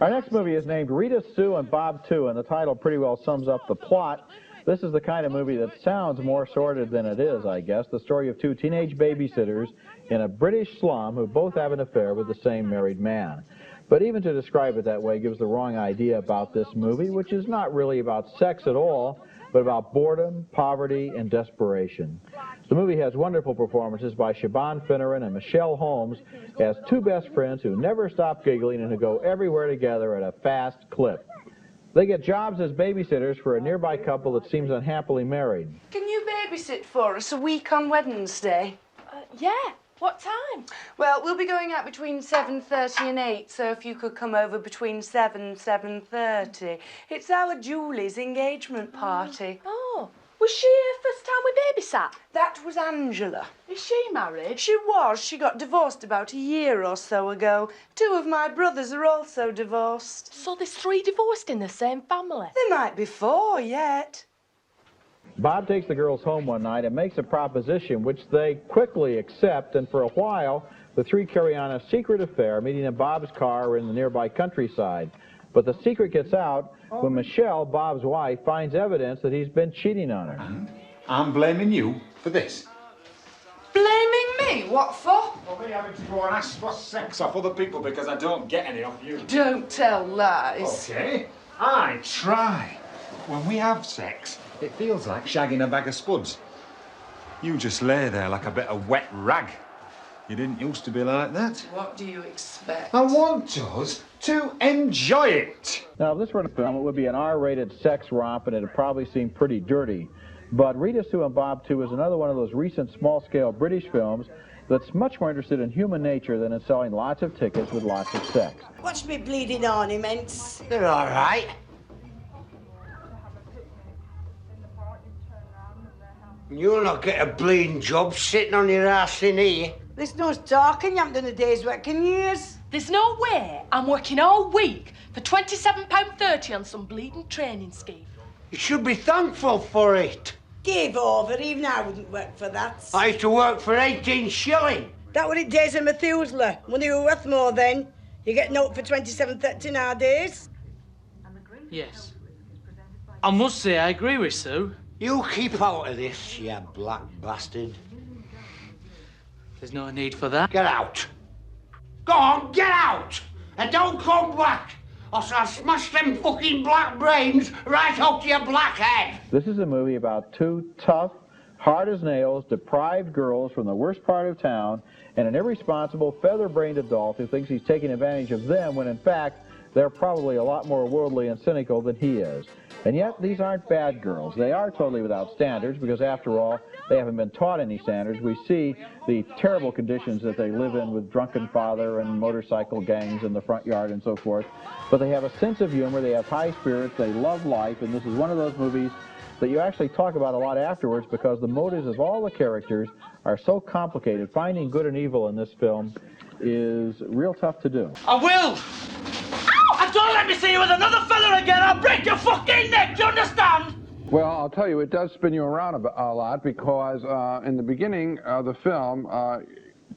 Our next movie is named Rita, Sue, and Bob 2, and the title pretty well sums up the plot. This is the kind of movie that sounds more sordid than it is, I guess. The story of two teenage babysitters in a British slum who both have an affair with the same married man. But even to describe it that way gives the wrong idea about this movie, which is not really about sex at all, but about boredom, poverty, and desperation. The movie has wonderful performances by Siobhan Finneran and Michelle Holmes as two best friends who never stop giggling and who go everywhere together at a fast clip. They get jobs as babysitters for a nearby couple that seems unhappily married. Can you babysit for us a week on Wednesday? Yeah. What time? Well, we'll be going out between 7:30 and 8, so if you could come over between 7 and 7:30. It's our Julie's engagement party. Oh, was she here first time we babysat? That was Angela. Is she married? She was. She got divorced about a year or so ago. Two of my brothers are also divorced. So there's 3 divorced in the same family? There might be 4 yet. Bob takes the girls home one night and makes a proposition which they quickly accept, and for a while the three carry on a secret affair, meeting in Bob's car or in the nearby countryside. But the secret gets out when Michelle, Bob's wife, finds evidence that he's been cheating on her. And I'm blaming you for this. Blaming me? What for? For me having to go and ask for sex off other people because I don't get any off you. Don't tell lies. Okay, I try. When we have sex, it feels like shagging a bag of spuds. You just lay there like a bit of wet rag. You didn't used to be like that. What do you expect? I want us to enjoy it. Now, if this were a film, it would be an R-rated sex romp, and it'd probably seem pretty dirty. But Rita, Sue, and Bob 2 is another one of those recent small-scale British films that's much more interested in human nature than in selling lots of tickets with lots of sex. Watch me bleeding ornaments. They're all right. You'll not get a bleeding job sitting on your ass in here. There's no talking, you haven't done a day's work in years. There's no way I'm working all week for £27.30 on some bleeding training scheme. You should be thankful for it. Give over, even I wouldn't work for that. I used to work for 18 shilling. That were it days of Methuselah. Money were worth more then. You get note for 27.30 nowadays. Yes. I must say I agree with Sue. You keep out of this, you black bastard. There's no need for that. Get out. Go on, get out! And don't come back, or I'll smash them fucking black brains right up to your black head. This is a movie about two tough, hard-as-nails, deprived girls from the worst part of town and an irresponsible, feather-brained adult who thinks he's taking advantage of them when, in fact, they're probably a lot more worldly and cynical than he is. And yet, these aren't bad girls. They are totally without standards because, after all, they haven't been taught any standards. We see the terrible conditions that they live in with drunken father and motorcycle gangs in the front yard and so forth. But they have a sense of humor, they have high spirits, they love life, and this is one of those movies that you actually talk about a lot afterwards because the motives of all the characters are so complicated. Finding good and evil in this film is real tough to do. I will! And don't let me see you with another fella again! I'll break your fucking neck, do you understand? Well, I'll tell you, it does spin you around a lot because in the beginning of the film,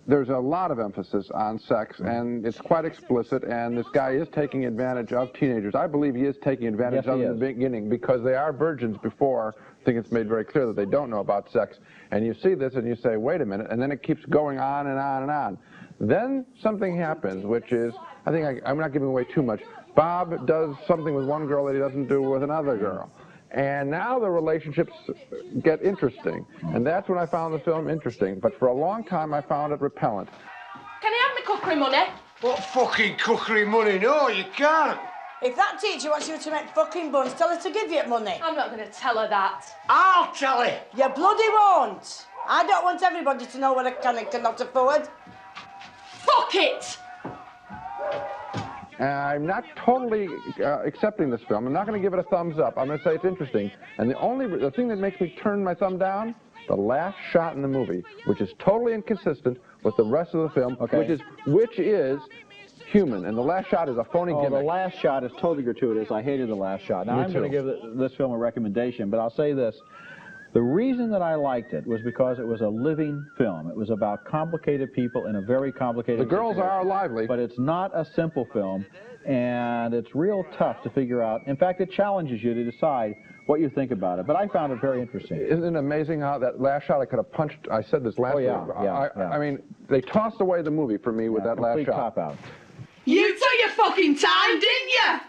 there's a lot of emphasis on sex, and it's quite explicit, and this guy is taking advantage of teenagers. I believe he is taking advantage of them in the beginning because they are virgins before. I think it's made very clear that they don't know about sex. And you see this and you say, wait a minute, and then it keeps going on and on and on. Then something happens, which is, I think I'm not giving away too much. Bob does something with one girl that he doesn't do with another girl. And now the relationships get interesting. And that's when I found the film interesting. But for a long time, I found it repellent. Can I have my cookery money? What fucking cookery money? No, you can't. If that teacher wants you to make fucking buns, tell her to give you money. I'm not going to tell her that. I'll tell her. You bloody won't. I don't want everybody to know what I can and cannot afford. Fuck it! I'm not totally accepting this film. I'm not going to give it a thumbs up. I'm going to say it's interesting. And the thing that makes me turn my thumb down, the last shot in the movie, which is totally inconsistent with the rest of the film, which is human. And the last shot is a phony gimmick. The last shot is totally gratuitous. I hated the last shot. Now, I'm going to give this film a recommendation, but I'll say this. The reason that I liked it was because it was a living film. It was about complicated people in a very complicated The girls situation. are lively. But it's not a simple film. and it's real tough to figure out. In fact, it challenges you to decide what you think about it. But I found it very interesting. Isn't it amazing how that last shot I could have punched? I said this last yeah, I mean, they tossed away the movie for me with that last shot. Cop out. You took your fucking time, didn't you?